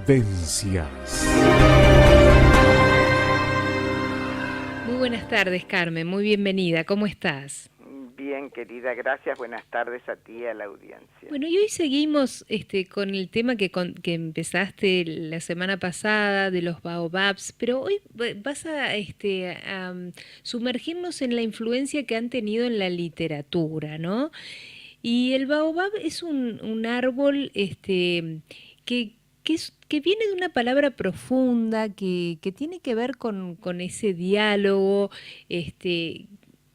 Vivencias. Muy buenas tardes, Carmen, muy bienvenida, ¿cómo estás? Bien, querida, gracias. Buenas tardes a ti y a la audiencia. Bueno, y hoy seguimos con el tema que empezaste la semana pasada de los baobabs, pero hoy vas a sumergirnos en la influencia que han tenido en la literatura, ¿no? Y el baobab es un árbol que viene de una palabra profunda, que tiene que ver con ese diálogo. este,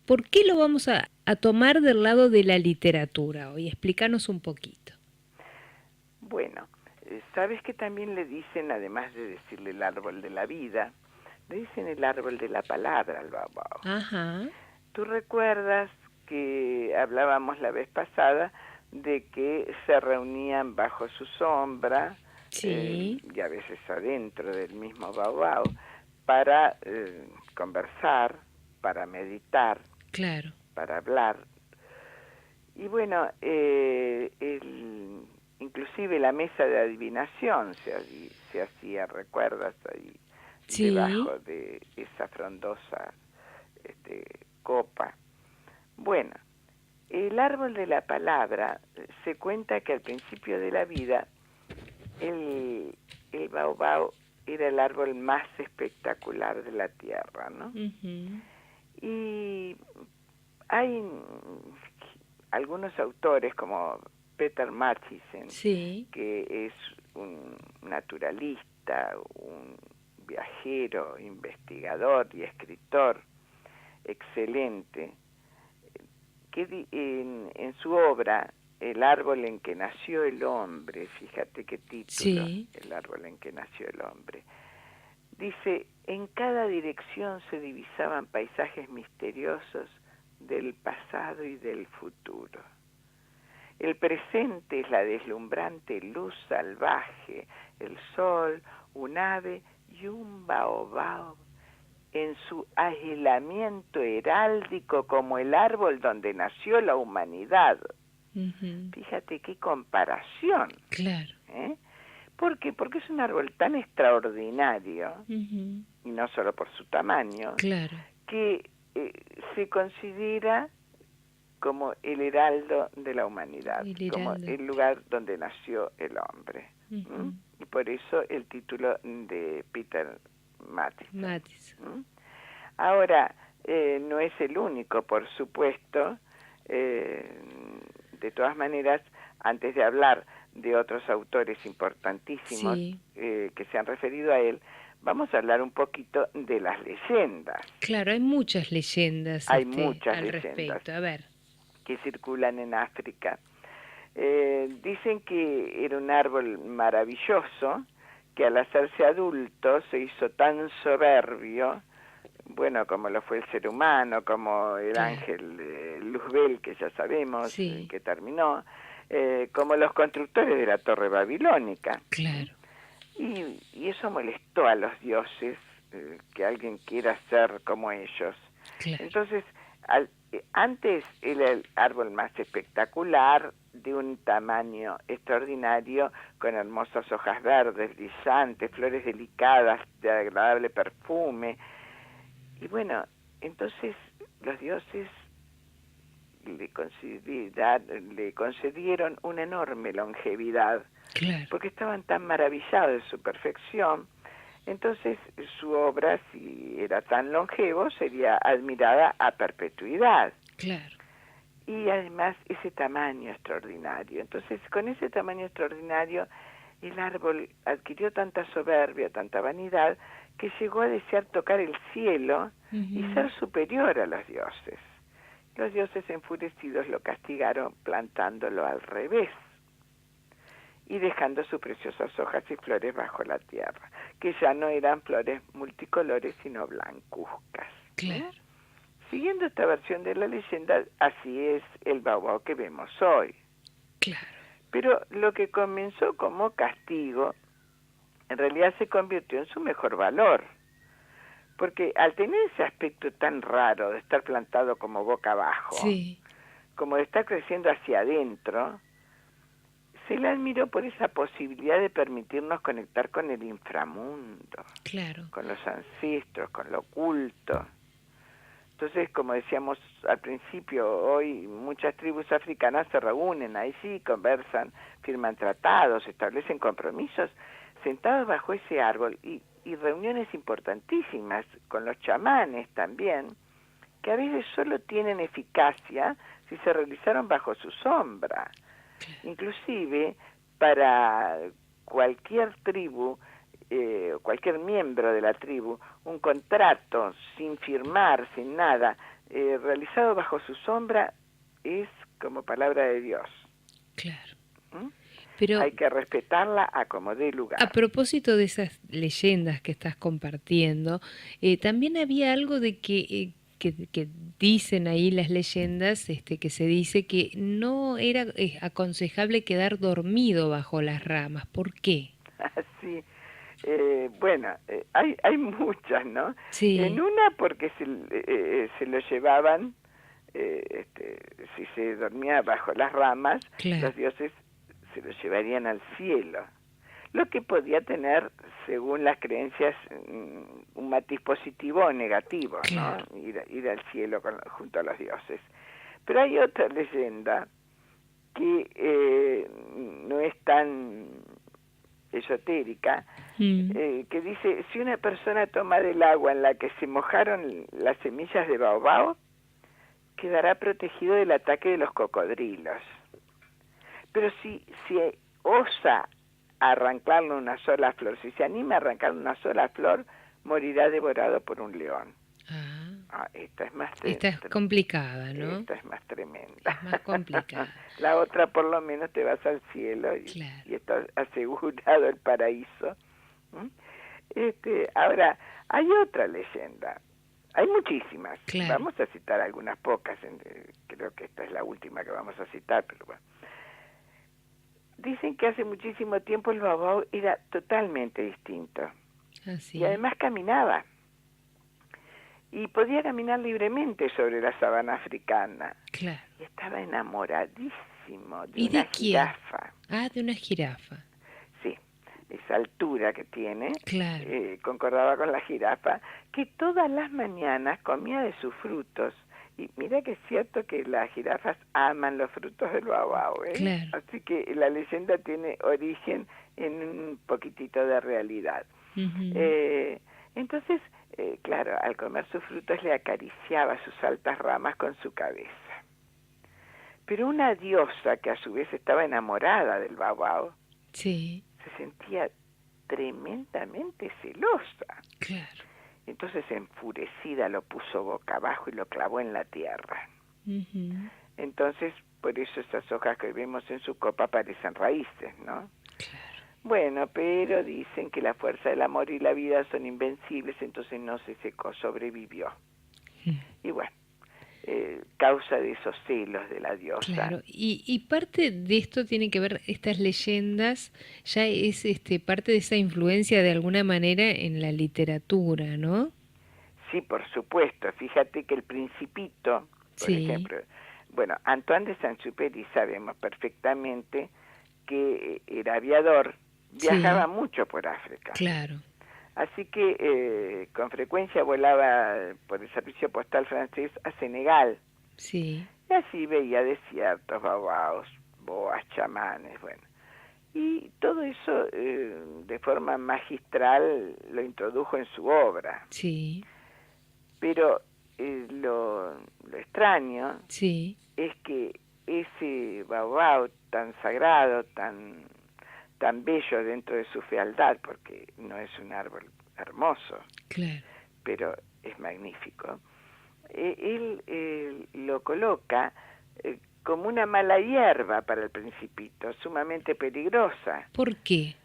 ¿Por qué lo vamos a tomar del lado de la literatura hoy? Explícanos un poquito. Bueno, sabes que también le dicen, además de decirle el árbol de la vida, le dicen el árbol de la palabra al baobab. Ajá, Tú recuerdas que hablábamos la vez pasada de que se reunían bajo su sombra sí, y a veces adentro del mismo baobab para conversar, para meditar, claro. para hablar. Y bueno, inclusive la mesa de adivinación se hacía, ¿recuerdas? Ahí Sí, debajo de esa frondosa copa. Bueno, el árbol de la palabra, se cuenta que al principio de la vida el baobab era el árbol más espectacular de la tierra, ¿no? ujú, Y hay algunos autores como Peter Matthiessen, sí, que es un naturalista, un viajero, investigador y escritor excelente, que en su obra El árbol en que nació el hombre, fíjate qué título, sí, El árbol en que nació el hombre, dice: en cada dirección se divisaban paisajes misteriosos del pasado y del futuro. El presente es la deslumbrante luz salvaje, el sol, un ave y un baobab en su aislamiento heráldico como el árbol donde nació la humanidad. ujú, Fíjate qué comparación, claro, ¿eh? ¿Por qué? Porque es un árbol tan extraordinario, ujú, y no solo por su tamaño, claro, que se considera como el heraldo de la humanidad, el como heraldo, el lugar donde nació el hombre. ujú, Y por eso el título de Peter Matthiessen. Matis, Ahora, no es el único, por supuesto. De todas maneras, antes de hablar de otros autores importantísimos sí, que se han referido a él, vamos a hablar un poquito de las leyendas. claro, hay muchas leyendas Hay muchas al leyendas respecto. A ver, que circulan en África. Dicen que era un árbol maravilloso, que al hacerse adulto se hizo tan soberbio, bueno, como lo fue el ser humano, como el claro, ángel Luzbel, que ya sabemos sí, que terminó, como los constructores de la torre babilónica. claro, Y eso molestó a los dioses, que alguien quiera ser como ellos. claro, Entonces, antes era el árbol más espectacular, de un tamaño extraordinario, con hermosas hojas verdes, brillantes, flores delicadas, de agradable perfume. Y bueno, entonces los dioses le concedieron una enorme longevidad, claro, porque estaban tan maravillados de su perfección. Entonces su obra, si era tan longevo, sería admirada a perpetuidad. claro, Y además ese tamaño extraordinario. Entonces, con ese tamaño extraordinario, el árbol adquirió tanta soberbia, tanta vanidad, que llegó a desear tocar el cielo y ujú, ser superior a los dioses. Los dioses enfurecidos lo castigaron plantándolo al revés y dejando sus preciosas hojas y flores bajo la tierra, que ya no eran flores multicolores, sino blancuzcas. claro, Siguiendo esta versión de la leyenda, así es el baobab que vemos hoy. claro, Pero lo que comenzó como castigo, en realidad se convirtió en su mejor valor, porque al tener ese aspecto tan raro de estar plantado como boca abajo, sí, como de estar creciendo hacia adentro, Se le admiró por esa posibilidad de permitirnos conectar con el inframundo, Claro. con los ancestros, con lo oculto. Entonces, como decíamos al principio, hoy muchas tribus africanas se reúnen, ahí sí, conversan, firman tratados, establecen compromisos, sentados bajo ese árbol, y reuniones importantísimas con los chamanes también, que a veces solo tienen eficacia si se realizaron bajo su sombra. Inclusive, para cualquier tribu, cualquier miembro de la tribu, un contrato sin firmar, sin nada, realizado bajo su sombra, es como palabra de Dios. Claro. ¿Mm? Pero hay que respetarla a como dé lugar. a propósito de esas leyendas que estás compartiendo, también había algo de que dicen ahí las leyendas, que se dice que no era aconsejable quedar dormido bajo las ramas. ¿Por qué? Así, bueno, hay muchas, ¿no? En Sí, una porque se lo llevaban, si se dormía bajo las ramas, claro, los dioses se lo llevarían al cielo, lo que podía tener, según las creencias, un matiz positivo o negativo, ¿no? claro. Ir al cielo junto a los dioses. Pero hay otra leyenda que no es tan esotérica, Mm. que dice, si una persona toma del agua en la que se mojaron las semillas de baobao, quedará protegido del ataque de los cocodrilos. Pero si osa arrancarle una sola flor, si se anima a arrancar una sola flor, morirá devorado por un león. Esta es más Esta es complicada, ¿no? esta es más tremenda. Es más complicada. La otra por lo menos te vas al cielo Claro. y estás asegurado el paraíso. ¿Mm? Ahora, hay otra leyenda. Hay muchísimas. Claro. Vamos a citar algunas pocas. Creo que esta es la última que vamos a citar, pero bueno. Dicen que hace muchísimo tiempo el baobao era totalmente distinto. Así. Y además caminaba. Y podía caminar libremente sobre la sabana africana. Claro. Y estaba enamoradísimo de ¿Y de una quién? jirafa. Ah, de una jirafa. Sí, esa altura que tiene, Claro. concordaba con la jirafa, que todas las mañanas comía de sus frutos. Y mira que es cierto que las jirafas aman los frutos del baobao, ¿eh? Claro. Así que la leyenda tiene origen en un poquitito de realidad. Uh-huh. Entonces, claro, al comer sus frutos le acariciaba sus altas ramas con su cabeza. Pero una diosa que a su vez estaba enamorada del baobao, sí, se sentía tremendamente celosa. claro. Entonces, enfurecida, lo puso boca abajo y lo clavó en la tierra. Uh-huh. Entonces, por eso esas hojas que vemos en su copa parecen raíces, ¿no? Claro. Bueno, pero dicen que la fuerza del amor y la vida son invencibles, entonces no se secó, sobrevivió. Y bueno, causa de esos celos de la diosa. Claro, y parte de esto tiene que ver, estas leyendas, ya es parte de esa influencia de alguna manera en la literatura, ¿no? Sí, por supuesto. Fíjate que el Principito, por Sí. ejemplo, bueno, Antoine de Saint-Exupéry sabemos perfectamente que era aviador, viajaba Sí. mucho por África. Claro. Así que con frecuencia volaba por el servicio postal francés a Senegal. Sí. Y así veía desiertos, baobaos, boas, chamanes, bueno. Y todo eso de forma magistral lo introdujo en su obra. Sí. Pero lo extraño Sí. es que ese baobao tan sagrado, tan bello dentro de su fealdad, porque no es un árbol hermoso, Claro. pero es magnífico, él lo coloca como una mala hierba para el Principito, sumamente peligrosa. ¿Por qué?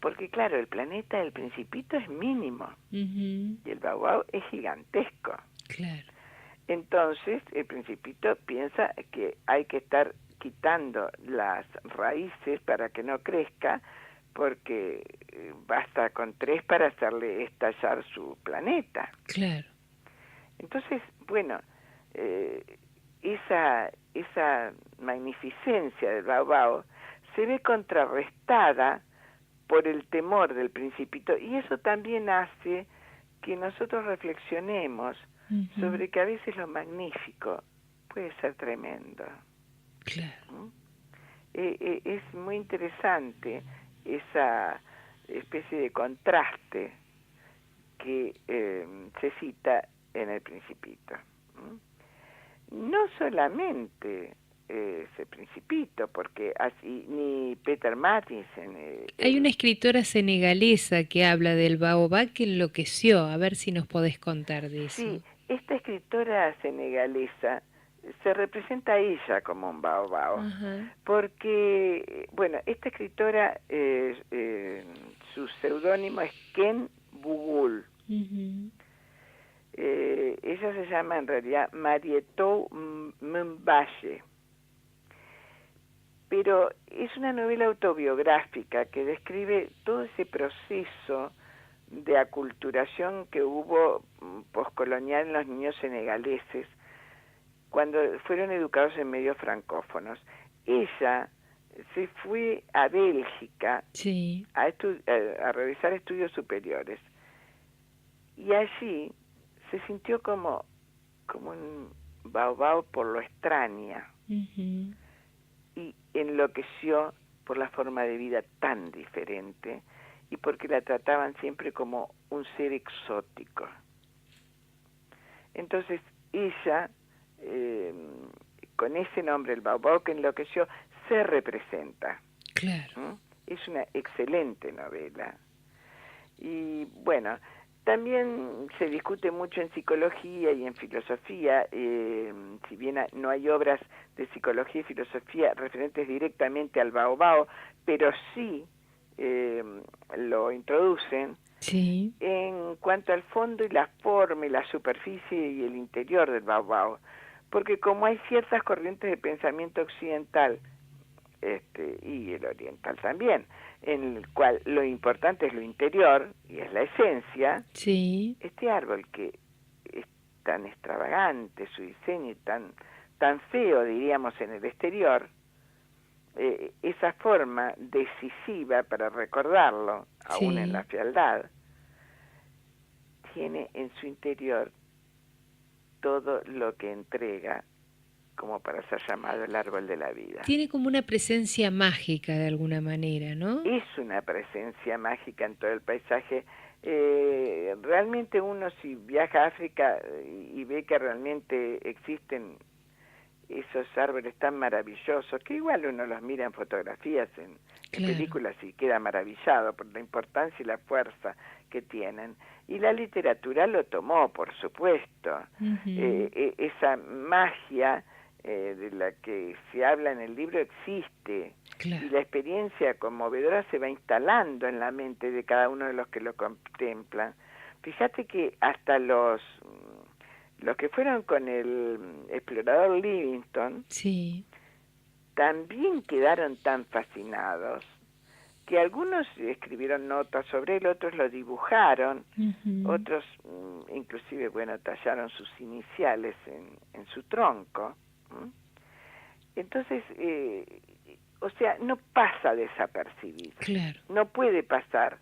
Porque claro, el planeta del Principito es mínimo. Uh-huh. Y el baobao es gigantesco. Claro. Entonces, el Principito piensa que hay que estar quitando las raíces para que no crezca, porque basta con 3 para hacerle estallar su planeta. Claro. Entonces, bueno, esa magnificencia del baobao se ve contrarrestada por el temor del principito, y eso también hace que nosotros reflexionemos sobre que a veces lo magnífico puede ser tremendo. Claro. Es muy interesante esa especie de contraste que se cita en El Principito. No solamente ese Principito, porque así ni Peter Matthiessen... Hay una escritora senegalesa que habla del baobab que enloqueció. A ver si nos podés contar de eso. Sí, esta escritora senegalesa se representa a ella como un baobab, porque, bueno, esta escritora, su seudónimo es Ken Bugul. Ella se llama en realidad Marietou Mbaye, pero es una novela autobiográfica que describe todo ese proceso de aculturación que hubo poscolonial en los niños senegaleses cuando fueron educados en medios francófonos. Ella se fue a Bélgica a realizar estudios superiores, y allí se sintió como un baobab por lo extraña, y enloqueció por la forma de vida tan diferente y porque la trataban siempre como un ser exótico. Entonces ella, con ese nombre, el baobab que enloqueció, se representa. Claro. Es una excelente novela. Y bueno, también se discute mucho en psicología y en filosofía, si bien no hay obras de psicología y filosofía referentes directamente al baobab, pero sí lo introducen en cuanto al fondo y la forma y la superficie y el interior del baobab, porque como hay ciertas corrientes de pensamiento occidental y el oriental también, en el cual lo importante es lo interior y es la esencia, este árbol que es tan extravagante, su diseño y tan feo, diríamos, en el exterior, esa forma decisiva para recordarlo, aún en la fealdad, tiene en su interior todo lo que entrega como para ser llamado el árbol de la vida. Tiene como una presencia mágica de alguna manera, ¿no? Es una presencia mágica en todo el paisaje. Realmente uno, si viaja a África y ve que realmente existen esos árboles tan maravillosos, que igual uno los mira en fotografías, en películas, y queda maravillado por la importancia y la fuerza que tienen. Y la literatura lo tomó, por supuesto. Esa magia de la que se habla en el libro existe, y la experiencia conmovedora se va instalando en la mente de cada uno de los que lo contemplan. Fíjate que hasta los que fueron con el explorador Livingstone también quedaron tan fascinados que algunos escribieron notas sobre él, otros lo dibujaron, otros inclusive, bueno, tallaron sus iniciales en su tronco. Entonces, o sea, no pasa desapercibido, no puede pasar.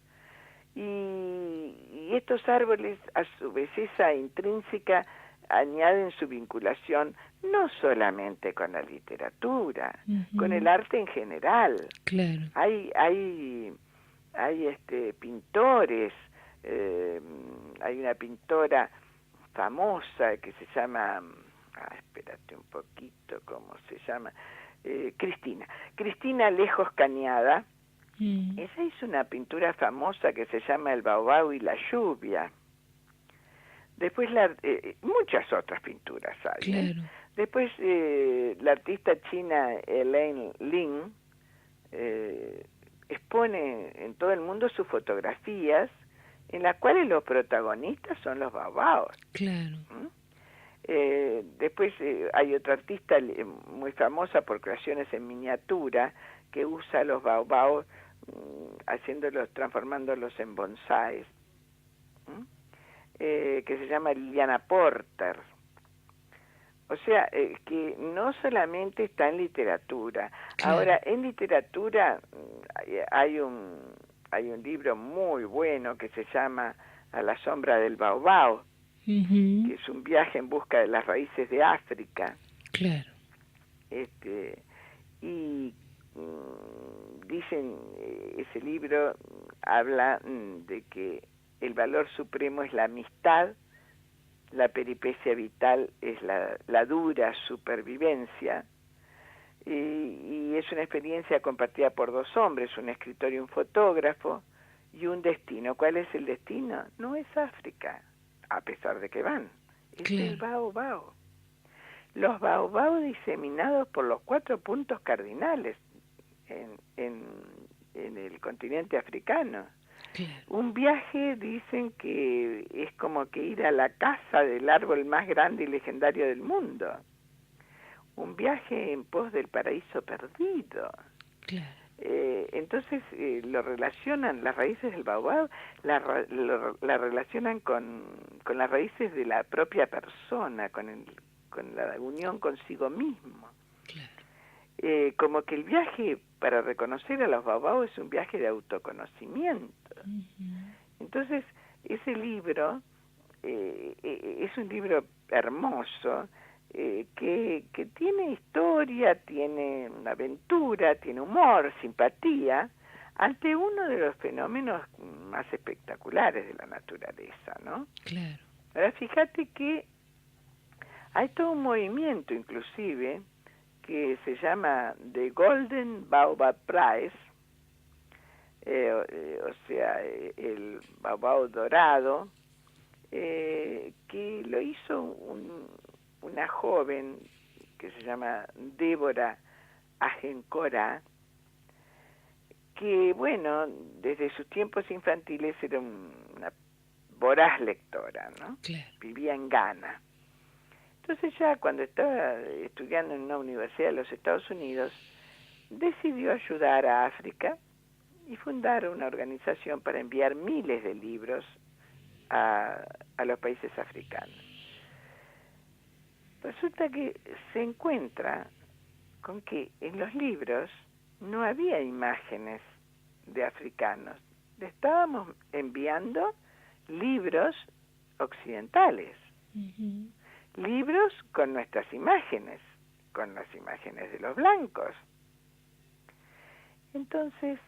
Y estos árboles, a su belleza intrínseca, añaden su vinculación no solamente con la literatura, con el arte en general. Hay pintores, hay una pintora famosa que se llama, espérate un poquito, ¿cómo se llama? Cristina Lejos Cañada. Ella hizo una pintura famosa que se llama El baobab y la lluvia. Después muchas otras pinturas hay. Después la artista china Elaine Lin expone en todo el mundo sus fotografías, en las cuales los protagonistas son los baobabs. Después hay otra artista muy famosa por creaciones en miniatura que usa los baobabs transformándolos en bonsáis, que se llama Liliana Porter. O sea, que no solamente está en literatura. Claro. Ahora, en literatura hay un libro muy bueno que se llama A la sombra del Baobao, que es un viaje en busca de las raíces de África. Claro. Y dicen, ese libro habla de que el valor supremo es la amistad, la peripecia vital es la dura supervivencia, y es una experiencia compartida por dos hombres, un escritor y un fotógrafo, y un destino. ¿Cuál es el destino? No es África, a pesar de que van, es el Baobao. Los baobabos diseminados por los 4 puntos cardinales en el continente africano. Claro. Un viaje, dicen que es como que ir a la casa del árbol más grande y legendario del mundo. Un viaje en pos del paraíso perdido. Claro. Entonces lo relacionan, las raíces del baobab la relacionan con las raíces de la propia persona, con la unión consigo mismo. Claro. Como que el viaje para reconocer a los baobabos es un viaje de autoconocimiento. Entonces, ese libro es un libro hermoso, que tiene historia, tiene aventura, tiene humor, simpatía, ante uno de los fenómenos más espectaculares de la naturaleza, ¿no? Claro. Ahora, fíjate que hay todo un movimiento, inclusive, que se llama The Golden Baobab Prize, o sea, el baobab dorado, que lo hizo una joven que se llama Débora Agencora, que, bueno, desde sus tiempos infantiles era una voraz lectora, ¿no? Claro. Vivía en Ghana. Entonces ya cuando estaba estudiando en una universidad de los Estados Unidos, decidió ayudar a África y fundar una organización para enviar miles de libros a los países africanos. Resulta que se encuentra con que en los libros no había imágenes de africanos. Le estábamos enviando libros occidentales, libros con nuestras imágenes, con las imágenes de los blancos. Entonces,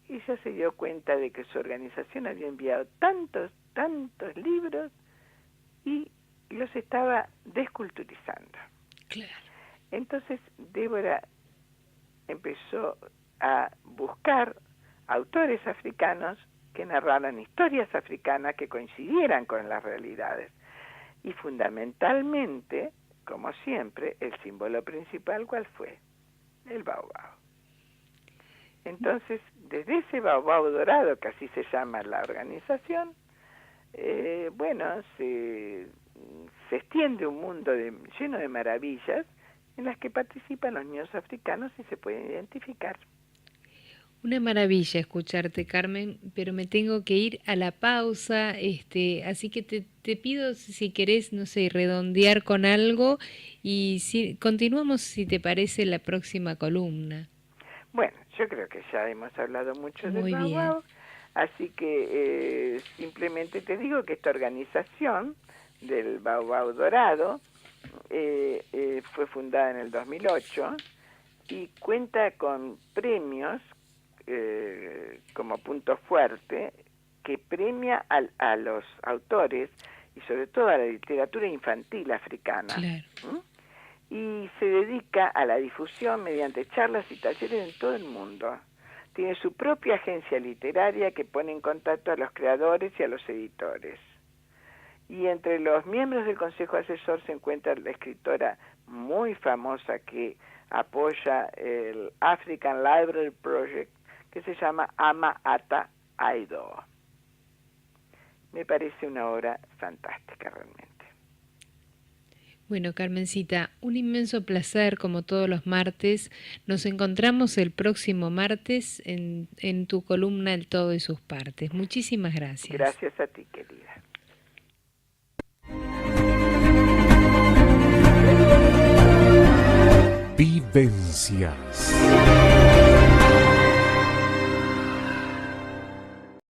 ella se dio cuenta de que su organización había enviado tantos libros y los estaba desculturizando. Claro. Entonces, Débora empezó a buscar autores africanos que narraran historias africanas que coincidieran con las realidades. Y fundamentalmente, como siempre, el símbolo principal, ¿cuál fue? El baobab. Entonces, desde ese baobab dorado, que así se llama la organización, se extiende un mundo lleno de maravillas en las que participan los niños africanos y se pueden identificar. Una maravilla escucharte, Carmen, pero me tengo que ir a la pausa, así que te pido si querés, no sé, redondear con algo y continuamos, si te parece, la próxima columna. Bueno, yo creo que ya hemos hablado mucho del Muy bien. baobab, así que simplemente te digo que esta organización del baobab dorado fue fundada en el 2008 y cuenta con premios como punto fuerte, que premia a los autores y sobre todo a la literatura infantil africana. Claro. Y se dedica a la difusión mediante charlas y talleres en todo el mundo. Tiene su propia agencia literaria que pone en contacto a los creadores y a los editores. Y entre los miembros del Consejo Asesor se encuentra la escritora muy famosa que apoya el African Library Project, que se llama Ama Ata Aidoo. Me parece una obra fantástica realmente. Bueno, Carmencita, un inmenso placer como todos los martes. Nos encontramos el próximo martes en tu columna El Todo y sus Partes. Muchísimas gracias. Gracias a ti, querida. Vivencias.